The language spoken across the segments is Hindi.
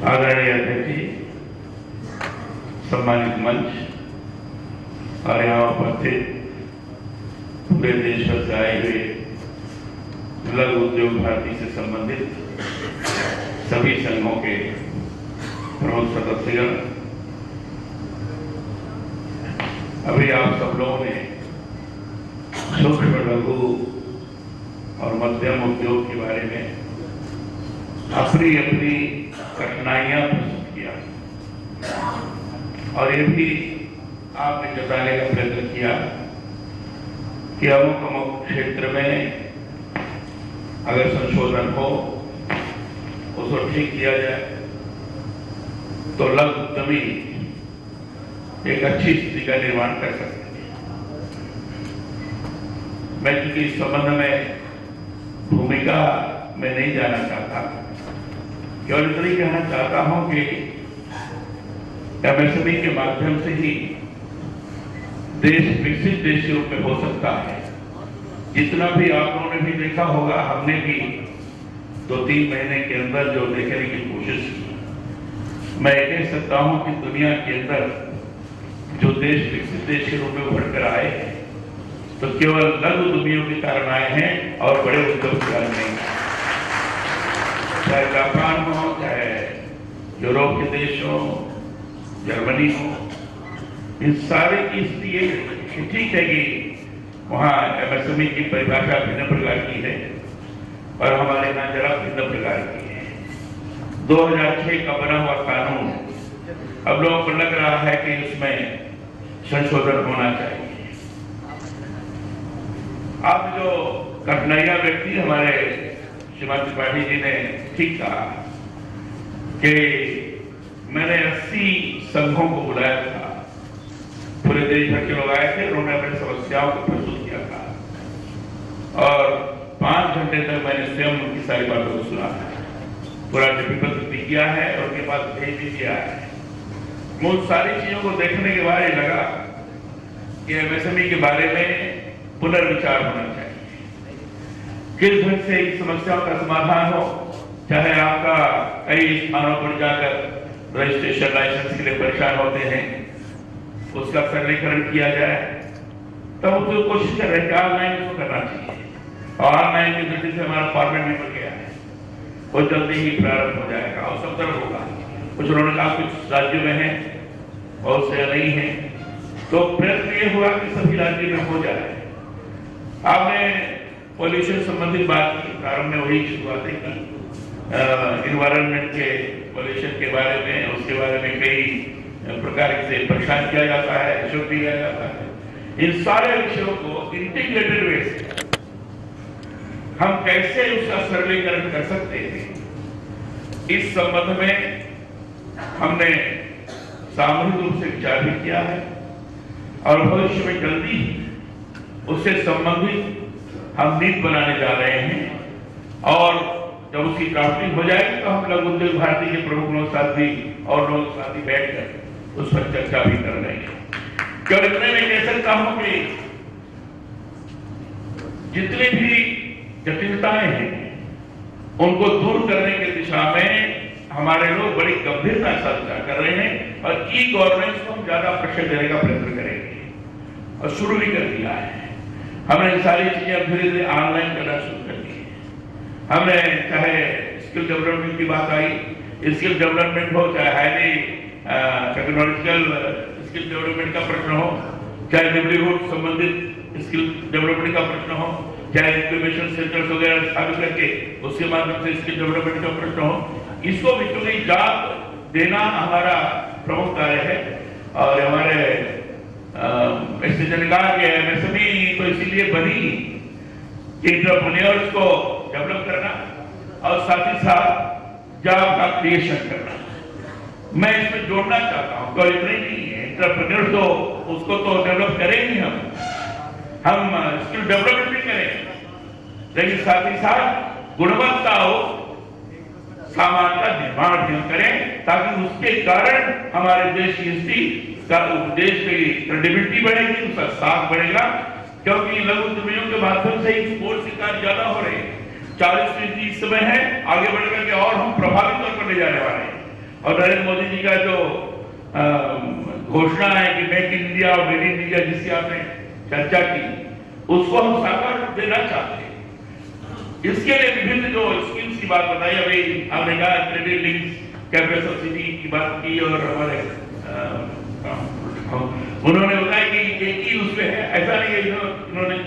आदरणीय अध्यक्ष जी, सम्मानित मंच और यहाँ उपस्थित पूरे देश भर से आए हुए लघु उद्योग भारती से संबंधित सभी संघों के प्रमुख सदस्यगण, अभी आप सब लोगों ने सूक्ष्म लघु और मध्यम उद्योग के बारे में अपनी अपनी कठिनाइयां प्रस्तुत किया और ये भी आपने जताने का प्रयत्न किया कि अमुक क्षेत्र में अगर संशोधन हो उसको ठीक किया जाए तो लघु उद्यमी एक अच्छी स्थिति का निर्माण कर सकते हैं। मैं चूंकि इस संबंध में भूमिका में नहीं जाना चाहता, केवल इतना ही कहना चाहता हूं कि एमएसएमई के माध्यम से ही देश विकसित देश के रूप में हो सकता है। जितना भी आप लोगों ने भी देखा होगा, हमने भी 2-3 महीने के अंदर जो देखने की कोशिश की, मैं कह सकता हूं कि दुनिया के अंदर जो देश विकसित देश के रूप में उभर कर आए हैं तो केवल लघु उद्यमियों के कारण आए हैं और बड़े उद्योग के कारण नहीं आए। चाहे जापान हो, चाहे यूरोप के देश हो, जर्मनी हो, इन सारे की स्थिति ठीक है कि वहाँ एमएसएमई की परिभाषा भिन्न प्रकार की है और हमारे यहाँ जरा भिन्न प्रकार की है। 2006 का बना हुआ कानून अब लोगों को लग रहा है कि उसमें संशोधन होना चाहिए। आप जो कठिनाइयां व्यक्ति हमारे श्रीमान त्रिपाठी जी ने ठीक कहा कि मैंने 80 संघों को बुलाया था, पूरे देश भर के लोग आए थे, उन्होंने अपनी समस्याओं को प्रस्तुत किया था और 5 घंटे तक मैंने स्वयं उनकी सारी बातों को सुना है, पूरा डिफिकल्ट भी किया है और उनके पास भेज भी दिया है। मुझ सारी चीजों को देखने के बाद लगा कि एमएसएमई के बारे में पुनर्विचार होना चाहिए। किस ढंग से इस समस्याओं का समाधान हो, चाहे आपका कई स्थानों पर जाकर रजिस्ट्रेशन लाइसेंस के लिए परेशान होते हैं, उसका सरलीकरण किया जाए, तब तो कोशिश कर रहे हैं कि ऑनलाइन उसको करना चाहिए और ऑनलाइन की दृष्टि से हमारा फॉर्मेट भी बन गया है, वो जल्दी ही प्रारंभ हो जाएगा और सब तरफ होगा। कुछ उन्होंने कहा कुछ राज्यों में है और से नहीं है, तो प्रयत्न ये हुआ कि सभी राज्यों में हो जाए। आपने पॉल्यूशन संबंधित बात की, प्रारंभ में वही शुरुआतें की, इन्वायरमेंट के पॉल्यूशन के बारे में, उसके बारे में कई प्रकार से परेशान किया जाता है, शोध दिया जाता है। इन सारे विषयों को इंटीग्रेटेड वे से हम कैसे उसका सरलीकरण कर सकते हैं, इस संबंध में हमने सामूहिक रूप से विचार भी किया है और भविष्य में जल्दी उससे संबंधित हम नीति बनाने जा रहे हैं और जब उसकी ड्राफ्टिंग हो जाएगी तो हम लघु उद्योग भारती के प्रमुख लोग साथी और लोग साथी बैठकर उस पर चर्चा भी कर रहे हैं। केवल इतने में कह सकता हूं कि जितनी भी जटिलताएं हैं उनको दूर करने की दिशा में हमारे लोग बड़ी गंभीरता से चर्चा कर रहे हैं और ई गवर्नेंस को हम ज्यादा प्रेशर देने का प्रयत्न करेंगे और शुरू भी कर दिया है। हमने सारी चीजें धीरे धीरे ऑनलाइन करना शुरू कर दी है। हमने चाहे स्किल डेवलपमेंट की बात आई, स्किल डेवलपमेंट हो, चाहे हाईली टेक्नोलॉजिकल स्किल डेवलपमेंट का प्रश्न हो, चाहे लिवलीहुड संबंधित स्किल डेवलपमेंट का प्रश्न हो, चाहे इंक्यूबेशन सेंटर्स वगैरह स्थापित करके उसके माध्यम से स्किल डेवलपमेंट का प्रश्न हो, इसको भी चूंकि जाप देना हमारा प्रमुख कार्य है और हमारे ने कहा कि एमएसएमई तो इसीलिए बनी कि एंटरप्रेन्योर्स को डेवलप करना और साथ ही साथ जॉब का क्रिएशन करना। मैं इसमें जोड़ना चाहता हूं, कोई इतना ही नहीं है, एंटरप्रेन्योर्स तो उसको तो डेवलप करेंगे, हम स्किल डेवलपमेंट भी करेंगे, लेकिन साथ ही साथ गुणवत्ता हो, सामान का निर्माण भी करें ताकि उसके कारण हमारे देश की स्थिति का, देश की क्रेडिबिलिटी बढ़ेगी, उसका साख बढ़ेगा, क्योंकि लघु उद्यमियों के माध्यम से एक्सपोर्ट के कार्य ज्यादा हो रहे हैं। 40% इस समय है, आगे बढ़ करके और हम प्रभावी तौर पर ले जाने वाले हैं और नरेंद्र मोदी जी का जो घोषणा है कि मेक इन इंडिया और मेड इन इंडिया जिसकी आपने चर्चा की, उसको हम साकार देना चाहते हैं। इसके लिए विभिन्न जो स्कीम्स की बात बताई, अभी आपने कहा क्रेडिट लिंक्स कैपिटल सब्सिडी की बात की, और हमारे उन्होंने बताया कि एक ही उसमें है, ऐसा नहीं है, इन्होंने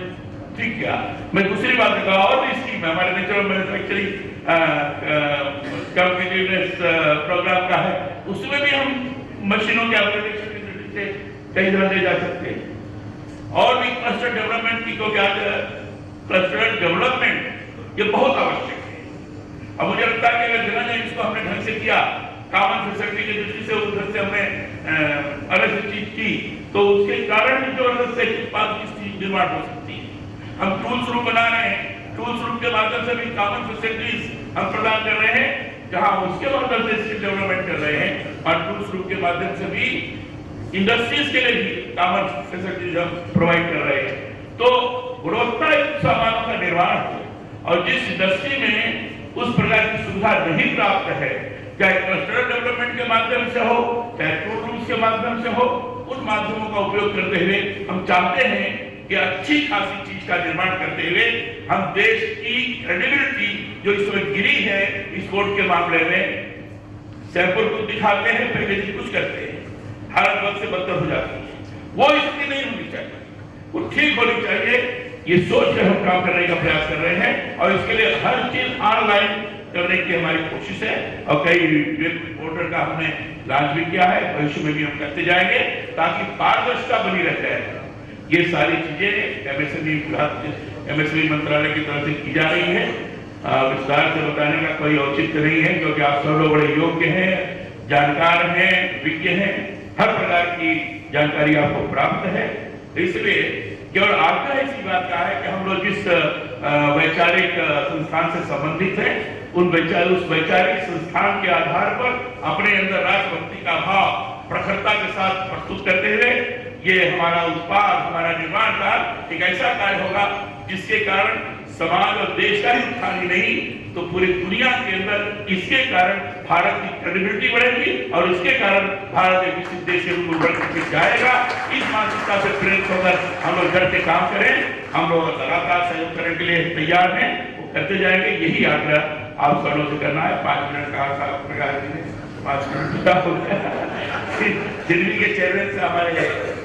ठीक किया। मैं दूसरी बात कहा, और भी स्कीम है हमारे नेचुरल मैन्युफैक्चरिंग कॉम्पिटिटिवनेस प्रोग्राम का है, उसमें भी हम मशीनों के अपग्रेडेशन से कई तरह ले जा सकते हैं। और भी क्लस्टर डेवलपमेंट की, क्योंकि आज क्लस्टर डेवलपमेंट ये बहुत आवश्यक है। अब मुझे लगता है कि अगर जगह ने इसको हमने ढंग से किया, कॉमन फैसिलिटी की दृष्टि से उधर से हमने अलग से चीज की, तो उसके कारण जो अलग से उत्पाद की चीज निर्माण हो सकती है। हम टूल्स रूम बना रहे हैं, टूल्स रूम के माध्यम से भी कॉमन फैसिलिटीज हम प्रदान कर रहे हैं, जहां उसके माध्यम से स्किल डेवलपमेंट कर रहे हैं, और टूल्स रूम के माध्यम से भी इंडस्ट्रीज के लिए भी कॉमन फैसिलिटीज हम प्रोवाइड कर रहे हैं। तो गुणवत्तायुक्त सामानों का निर्माण हो, और जिस इंडस्ट्री में उस प्रकार की सुविधा नहीं प्राप्त है, चाहे क्लस्टर डेवलपमेंट के माध्यम से हो, चाहे टूल रूम्स के माध्यम से हो, उन माध्यमों का उपयोग करते हुए हम चाहते हैं कि अच्छी खासी चीज का निर्माण करते हुए हम देश की क्रेडिबिलिटी जो इसमें गिरी है इस कोर्ट के मामले में, सैंपल को दिखाते हैं, पहले से कुछ करते हैं, हालत वक्त से बदतर हो जाती है। वो स्थिति नहीं होनी चाहिए, वो ठीक होनी चाहिए। ये सोच कर हम काम करने का प्रयास कर रहे हैं, और इसके लिए हर चीज ऑनलाइन करने की हमारी कोशिश है, और कई वेब पोर्टल का हमने लॉन्च भी किया है, भविष्य में भी हम करते जाएंगे, ताकि पारदर्शिता बनी रह जाए। ये सारी चीजें एमएसएमई मंत्रालय की तरफ से की जा रही है। विस्तार से बताने का कोई औचित्य नहीं है, क्योंकि आप सब लोग बड़े योग्य हैं, जानकार हैं, विज्ञ हैं, हर प्रकार की जानकारी आपको प्राप्त है। इसलिए केवल आग्रह इसी बात का है कि हम लोग जिस वैचारिक संस्थान से संबंधित हैं, उस वैचारिक संस्थान के आधार पर अपने अंदर राष्ट्रभक्ति का भाव प्रखरता के साथ प्रस्तुत करते हुए ये हमारा उत्पाद, हमारा निर्माण कार्य एक ऐसा कार्य होगा जिसके कारण समाज और देश का ही उत्थान ही नहीं, तो पूरी दुनिया के अंदर इसके कारण भारत की क्रेडिबिलिटी बढ़ेगी, और इसके कारण भारत एक विकसित देश के रूप में उभर करके जाएगा। इस मानसिकता से प्रेरित होकर हम लोग डट के काम करें। हम लोग लगातार सहयोग करने के लिए तैयार हैं, वो करते जाएंगे। यही आग्रह आप सबों से करना है। 5 मिनट कहा था प्रकाश जी ने, 5 मिनट दिल्ली के चेयरमैन से हमारे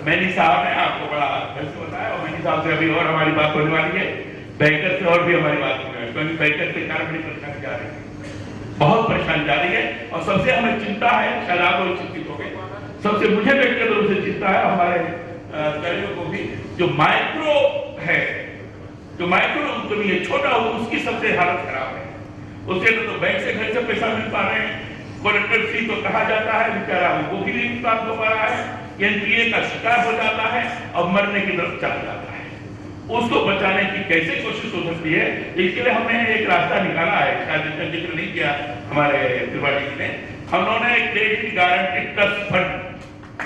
मैनी साहब ने आपको बड़ा वैसे बताया, और मैनी साहब से अभी और हमारी बात होने वाली है, बैंकर से और भी हमारी बात होने वाली है, क्योंकि बैंकर के कारण बड़ी परेशानी जा रही है, बहुत परेशानी जा रही है। और सबसे हमें चिंता है, शायद आप लोग चिंतित हो गए, सबसे मुझे व्यक्तिगत रूप से चिंता है, हमारे कर्मियों को भी, जो माइक्रो है, जो माइक्रो उद्यमी है, छोटा हो, उसकी सबसे हालत खराब है। उसके तो बैंक से घर से पैसा मिल पा रहे हैं, कलेक्टर फी तो कहा जाता है, बेचारा वो भी नहीं प्राप्त हो पा रहा है, एनपीए का शिकार हो जाता है और मरने की तरफ चला जाता है। उसको बचाने की कैसे कोशिश हो सकती है, इसके लिए हमने एक रास्ता निकाला है, शायद इसका जिक्र नहीं किया हमारे त्रिपाठी जी ने। हम लोगों ने credit guarantee trust fund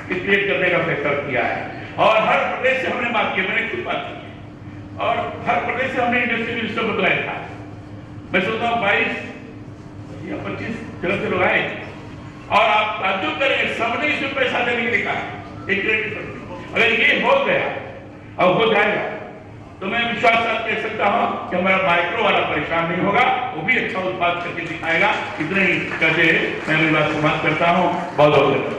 create करने का फैसला किया है, और हर प्रदेश से हमने बात की, मैंने खुद बात की, और हर प्रदेश से हमने इंडस्ट्री मिनिस्टर बुलाया था। मैं सोचता हूँ 22 या 25 जगह से लोग आए, और आप ताज्जुब करेंगे, सबने इसमें पैसा देने के लिए कहा एक क्रेडिट फंड। अगर ये हो गया और हो जाएगा, तो मैं विश्वास साथ कह सकता हूं कि हमारा माइक्रो वाला परेशान नहीं होगा, वो भी अच्छा उत्पाद करके दिखाएगा। इतने ही कहते मैं मेरी बात समाप्त करता हूं। बहुत बहुत धन्यवाद।